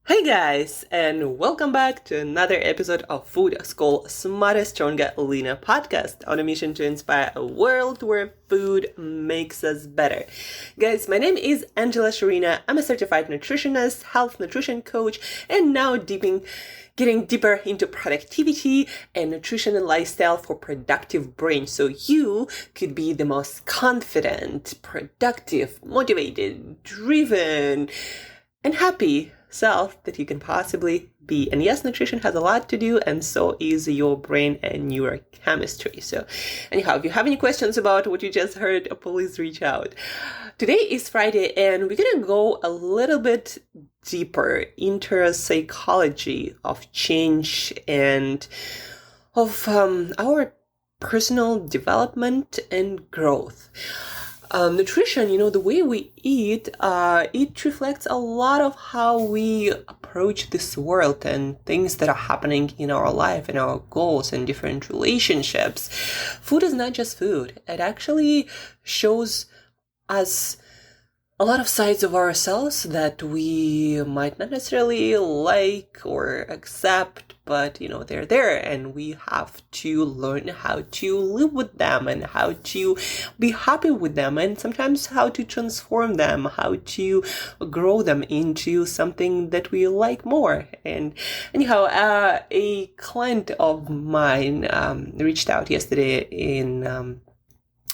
Hey guys, and welcome back to another episode of Food School Smarter, Stronger, Leaner podcast on a mission to inspire a world where food makes us better. Guys, my name is Shurina. I'm a certified nutritionist, health nutrition coach, and now getting deeper into productivity and nutrition and lifestyle for productive brain so you could be the most confident, productive, motivated, driven, and happy self that you can possibly be. And yes, nutrition has a lot to do, and so is your brain and neurochemistry. So anyhow, if you have any questions about what you just heard, please reach out. Today is Friday, and we're gonna go a little bit deeper into psychology of change and of our personal development and growth. Nutrition, the way we eat, it reflects a lot of how we approach this world and things that are happening in our life and our goals and different relationships. Food is not just food. It actually shows us a lot of sides of ourselves that we might not necessarily like or accept, but they're there, and we have to learn how to live with them and how to be happy with them, and sometimes how to transform them, how to grow them into something that we like more. And anyhow, a client of mine reached out yesterday in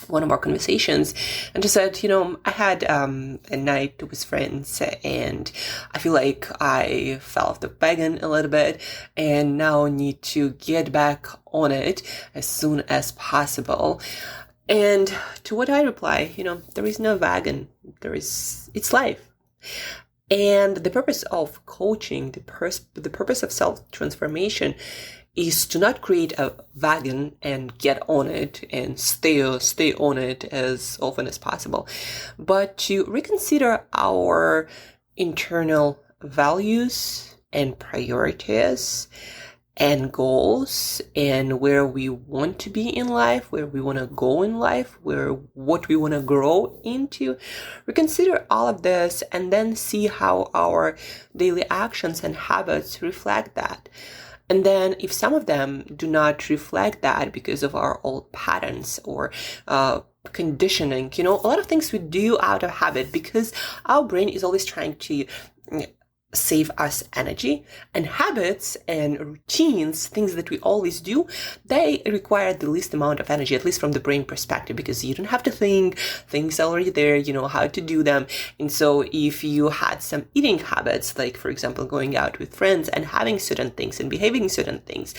one of our conversations and just said, I had a night with friends and I feel like I fell off the wagon a little bit and now need to get back on it as soon as possible. And to what I reply, there is no wagon, it's life. And the purpose of coaching, the purpose of self-transformation is to not create a wagon and get on it and stay on it as often as possible, but to reconsider our internal values and priorities and goals and where we want to be in life, where we want to go in life, what we want to grow into. Reconsider all of this and then see how our daily actions and habits reflect that. And then if some of them do not reflect that because of our old patterns or conditioning, a lot of things we do out of habit because our brain is always trying to save us energy, and habits and routines, things that we always do, they require the least amount of energy, at least from the brain perspective, because you don't have to think, things are already there, you know how to do them. And so if you had some eating habits, like for example going out with friends and having certain things and behaving certain things,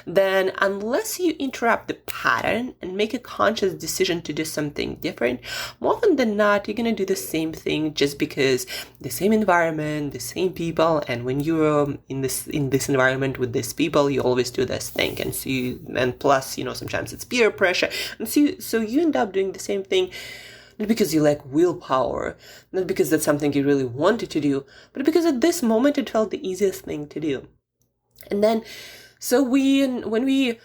then unless you interrupt the pattern and make a conscious decision to do something different, more often than not you're going to do the same thing just because the same environment, the same people, and when you're in this environment with these people, you always do this thing, and plus sometimes it's peer pressure, and so you end up doing the same thing, not because you lack willpower, not because that's something you really wanted to do, but because at this moment it felt the easiest thing to do. And then so when we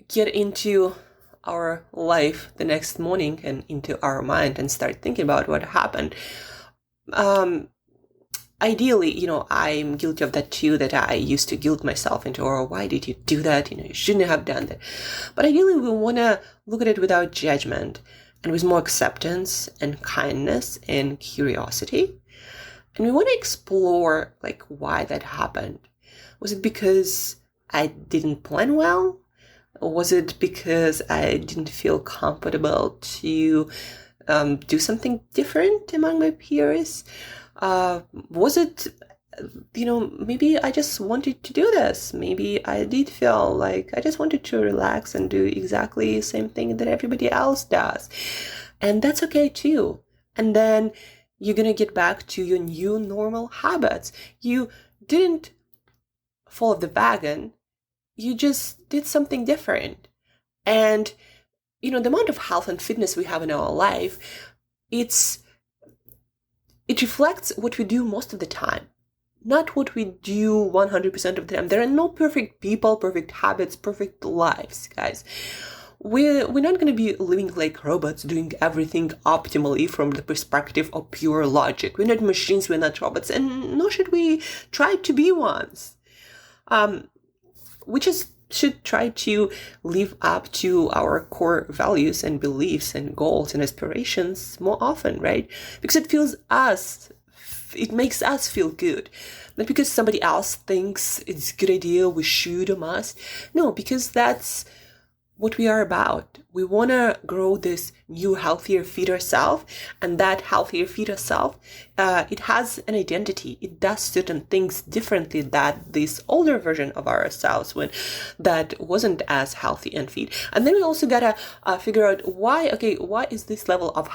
get into our life the next morning and into our mind and start thinking about what happened, ideally, I'm guilty of that too, that I used to guilt myself into, oh, why did you do that? You shouldn't have done that. But ideally, we want to look at it without judgment and with more acceptance and kindness and curiosity. And we want to explore, why that happened. Was it because I didn't plan well? Or was it because I didn't feel comfortable to do something different among my peers? Was it, maybe I just wanted to do this. Maybe I did feel like I just wanted to relax and do exactly the same thing that everybody else does. And that's okay too. And then you're going to get back to your new normal habits. You didn't fall off the wagon. You just did something different. And, the amount of health and fitness we have in our life, it reflects what we do most of the time, not what we do 100% of the time. There are no perfect people, perfect habits, perfect lives, guys. we're not going to be living like robots, doing everything optimally from the perspective of pure logic. We're not machines, we're not robots, and nor should we try to be ones. We just should try to live up to our core values and beliefs and goals and aspirations more often, right? Because it makes us feel good. Not because somebody else thinks it's a good idea, we should or must. No, because that's what we are about. We want to grow this new, healthier, fitter self, and that healthier, fitter self, it has an identity. It does certain things differently than this older version of ourselves when that wasn't as healthy and fit. And then we also gotta figure out why is this level of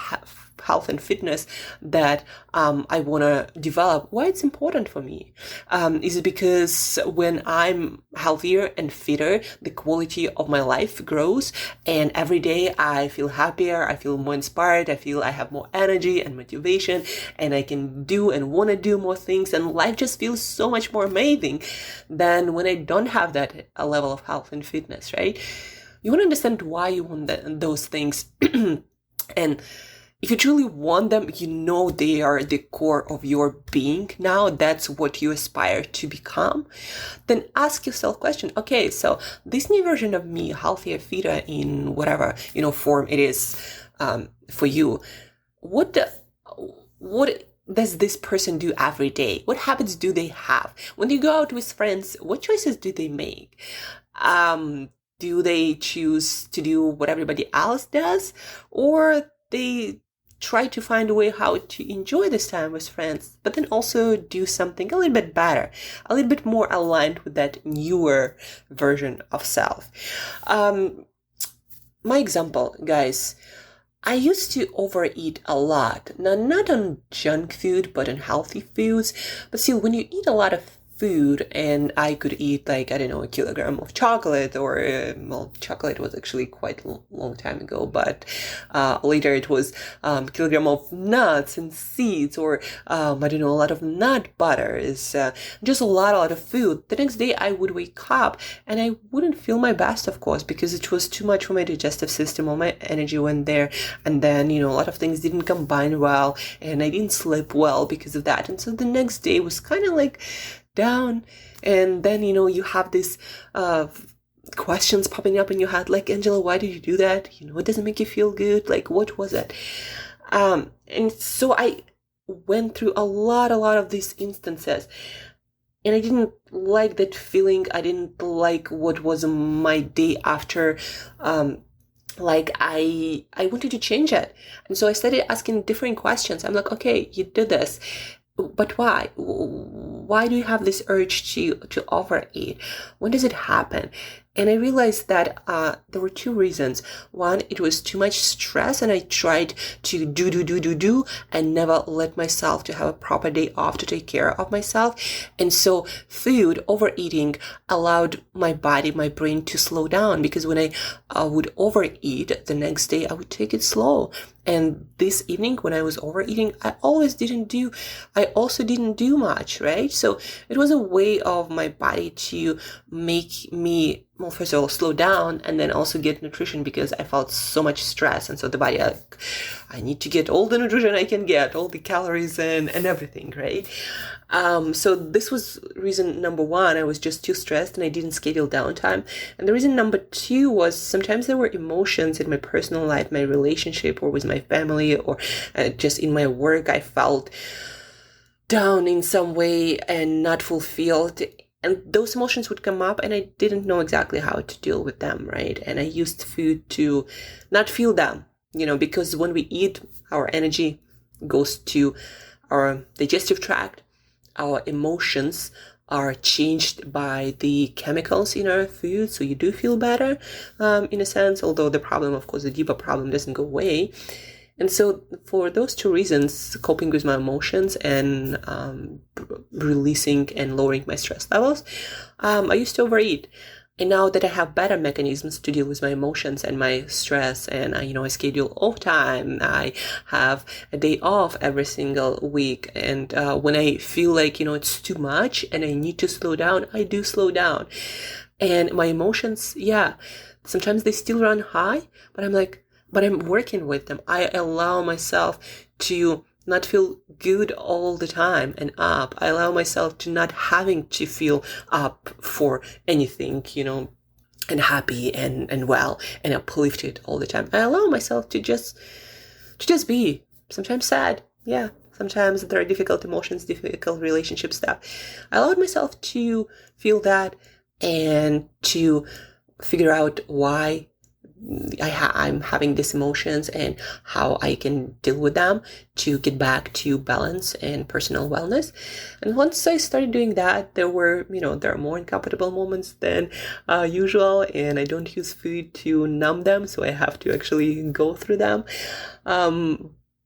health and fitness that I want to develop, why it's important for me. Is it because when I'm healthier and fitter, the quality of my life grows, and every day I feel happier, I feel more inspired, I feel I have more energy and motivation, and I can do and want to do more things, and life just feels so much more amazing than when I don't have that level of health and fitness, right? You want to understand why you want those things. And if you truly want them, you know they are the core of your being now, that's what you aspire to become, then ask yourself a question. Okay, so this new version of me, healthier, fitter, in whatever, form it is for you, what does this person do every day? What habits do they have? When you go out with friends, what choices do they make? Do they choose to do what everybody else does? Or they try to find a way how to enjoy this time with friends, but then also do something a little bit better, a little bit more aligned with that newer version of self. My example, guys, I used to overeat a lot. Now, not on junk food, but on healthy foods. But see, when you eat a lot of food, and I could eat a kilogram of chocolate, or chocolate was actually quite a long time ago, but later it was kilogram of nuts and seeds, or a lot of nut butter, is just a lot of food. The next day I would wake up and I wouldn't feel my best, of course, because it was too much for my digestive system. All my energy went there, and then a lot of things didn't combine well, and I didn't sleep well because of that. And so the next day was kind of down, and then you have these questions popping up in your head, like, Angela, why did you do that? It doesn't make you feel good. Like, what was it? And so I went through a lot of these instances, and I didn't like that feeling. I didn't like what was my day after. I wanted to change it. And so I started asking different questions. I'm like, okay, you did this, but why? Why do you have this urge to overeat? When does it happen? And I realized that there were two reasons. One, it was too much stress, and I tried to do and never let myself to have a proper day off to take care of myself. And so food, overeating, allowed my body, my brain to slow down, because when I would overeat, the next day I would take it slow. And this evening when I was overeating, I also didn't do much, right? So it was a way of my body to make me, well, first of all, slow down, and then also get nutrition, because I felt so much stress. And so the body, I need to get all the nutrition I can get, all the calories and everything, right? So this was reason number one. I was just too stressed and I didn't schedule downtime. And the reason number two was sometimes there were emotions in my personal life, my relationship, or with my family, or just in my work. I felt down in some way and not fulfilled. And those emotions would come up, and I didn't know exactly how to deal with them, right? And I used food to not feel them, because when we eat, our energy goes to our digestive tract. Our emotions are changed by the chemicals in our food, so you do feel better, in a sense, although the problem, of course, the deeper problem doesn't go away. And so for those two reasons, coping with my emotions and releasing and lowering my stress levels, I used to overeat. And now that I have better mechanisms to deal with my emotions and my stress, and I schedule off time, I have a day off every single week. And when I feel like, it's too much and I need to slow down, I do slow down. And my emotions, Sometimes they still run high, but I'm working with them. I allow myself to not feel good all the time and up. I allow myself to not having to feel up for anything, and happy and well and uplifted all the time. I allow myself to just be. Sometimes sad. Yeah. Sometimes there are difficult emotions, difficult relationship stuff. I allowed myself to feel that and to figure out why I'm having these emotions and how I can deal with them to get back to balance and personal wellness. And once I started doing that, there are more uncomfortable moments than usual, and I don't use food to numb them, so I have to actually go through them.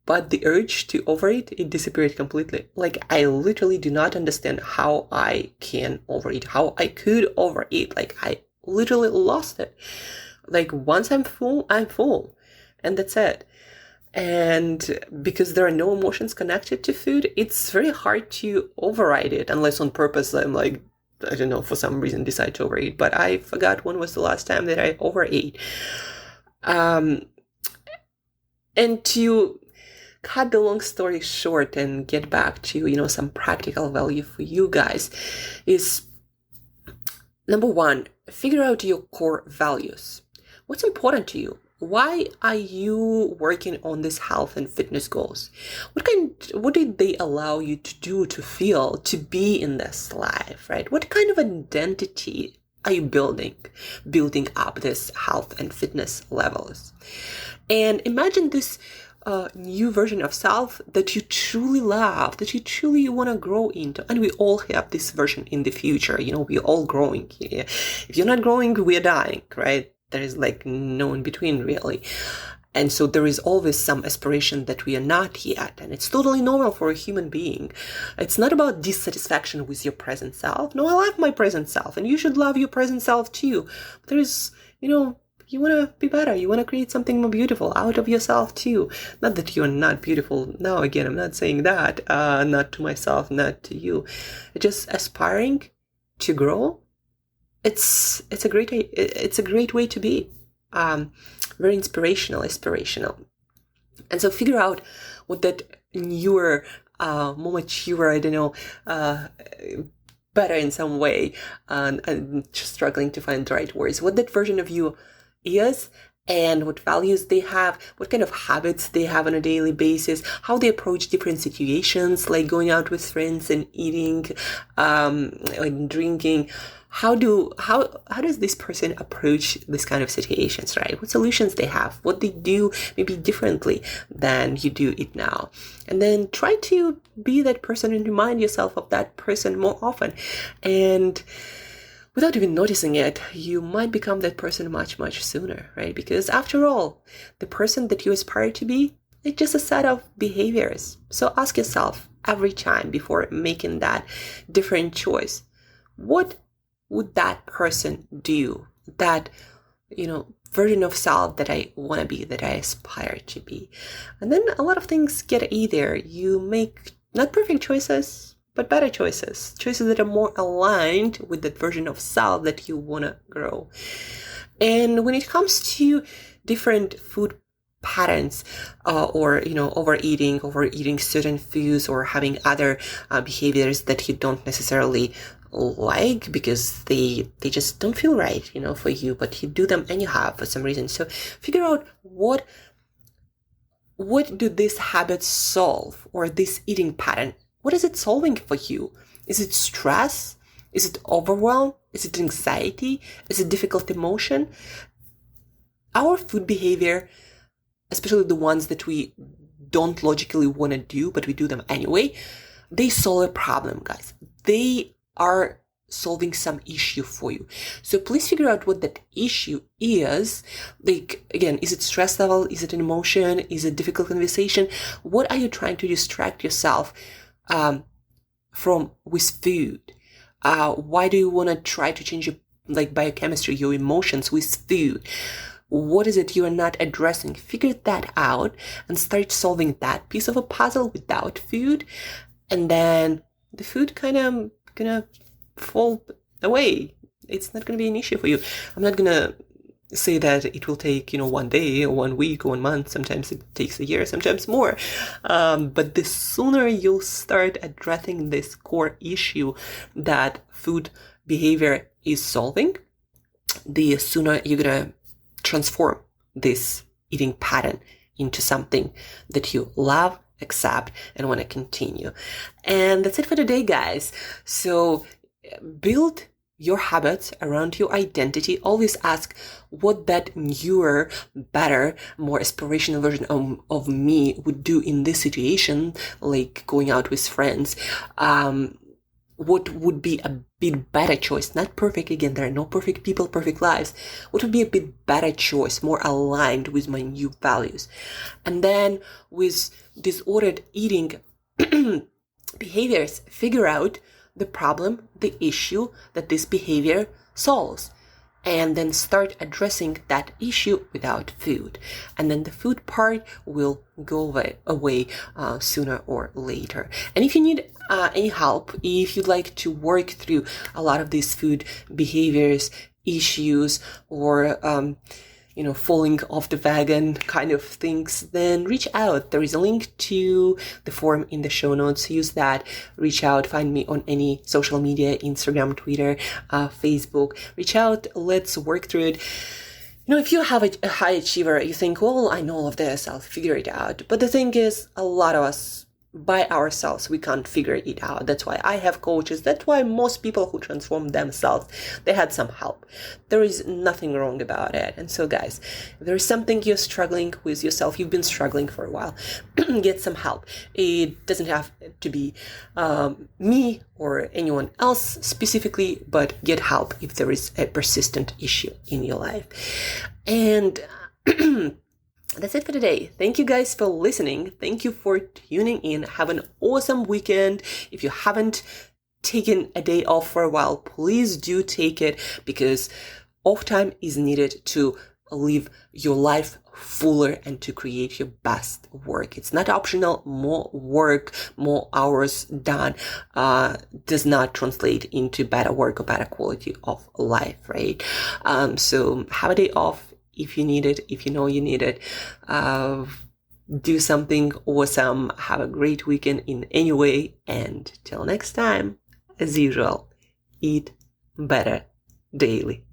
But the urge to overeat, it disappeared completely. Like, I literally do not understand how I can overeat, how I could overeat. Like, I literally lost it. Like, once I'm full, and that's it. And because there are no emotions connected to food, it's very hard to override it, unless on purpose I'm like, I don't know, for some reason decide to overeat. But I forgot when was the last time that I overate. And to cut the long story short and get back to, some practical value for you guys is, number one, figure out your core values. What's important to you? Why are you working on these health and fitness goals? What did they allow you to do, to feel, to be in this life, right? What kind of identity are you building up this health and fitness levels? And imagine this new version of self that you truly love, that you truly want to grow into. And we all have this version in the future. We're all growing. If you're not growing, we're dying, right? There is like no in between, really. And so there is always some aspiration that we are not yet. And it's totally normal for a human being. It's not about dissatisfaction with your present self. No, I love my present self, and you should love your present self too. But there is, you want to be better. You want to create something more beautiful out of yourself too. Not that you're not beautiful. No, again, I'm not saying that. Not to myself, not to you. Just aspiring to grow. It's a great way to be. Very aspirational. And so figure out what that newer, more mature, I don't know, better in some way. I'm just struggling to find the right words. What that version of you is, and what values they have, what kind of habits they have on a daily basis, how they approach different situations, like going out with friends and eating, and drinking. How does this person approach this kind of situations, right? What solutions they have, what they do maybe differently than you do it now. And then try to be that person and remind yourself of that person more often. And without even noticing it, you might become that person much, much sooner, right? Because after all, the person that you aspire to be, it's just a set of behaviors. So ask yourself every time before making that different choice, what would that person do? That, version of self that I want to be, that I aspire to be. And then a lot of things get easier. You make not perfect choices, but better choices that are more aligned with that version of self that you want to grow. And when it comes to different food patterns, or overeating certain foods, or having other behaviors that you don't necessarily like because they just don't feel right, for you, but you do them anyhow for some reason. So figure out what do these habits solve, or this eating pattern, what is it solving for you? Is it stress? Is it overwhelm? Is it anxiety? Is it difficult emotion? Our food behavior, especially the ones that we don't logically want to do, but we do them anyway, they solve a problem, guys. They are solving some issue for you. So please figure out what that issue is. Like, again, is it stress level? Is it an emotion? Is it difficult conversation? What are you trying to distract yourself from with food? Why do you want to try to change your biochemistry, your emotions with food? What is it you are not addressing? Figure that out and start solving that piece of a puzzle without food. And then the food kind of gonna fall away. It's not gonna be an issue for you. I'm not gonna say that it will take, 1 day, 1 week, 1 month. Sometimes it takes a year, sometimes more. But the sooner you'll start addressing this core issue that food behavior is solving, the sooner you're gonna transform this eating pattern into something that you love, accept, and want to continue. And that's it for today, guys. So build your habits around your identity. Always ask what that newer, better, more aspirational version of me would do in this situation, like going out with friends. What would be a bit better choice? Not perfect, again, there are no perfect people, perfect lives. What would be a bit better choice, more aligned with my new values? And then with disordered eating behaviors, figure out the problem, the issue that this behavior solves. And then start addressing that issue without food. And then the food part will go away sooner or later. And if you need any help, if you'd like to work through a lot of these food behaviors, issues, or falling off the wagon kind of things, then reach out. There is a link to the form in the show notes. Use that. Reach out. Find me on any social media, Instagram, Twitter, Facebook. Reach out. Let's work through it. If you have a high achiever, you think, well, I know all of this, I'll figure it out. But the thing is, a lot of us, by ourselves, we can't figure it out. That's why I have coaches. That's why most people who transform themselves, they had some help. There is nothing wrong about it. And so, guys, if there is something you're struggling with yourself, you've been struggling for a while, get some help. It doesn't have to be me or anyone else specifically, but get help if there is a persistent issue in your life. And that's it for today. Thank you guys for listening. Thank you for tuning in. Have an awesome weekend. If you haven't taken a day off for a while, please do take it, because off time is needed to live your life fuller and to create your best work. It's not optional. More work, more hours done does not translate into better work or better quality of life, right? So have a day off. If you need it, if you know you need it, do something awesome. Have a great weekend in any way. And till next time, as usual, eat better daily.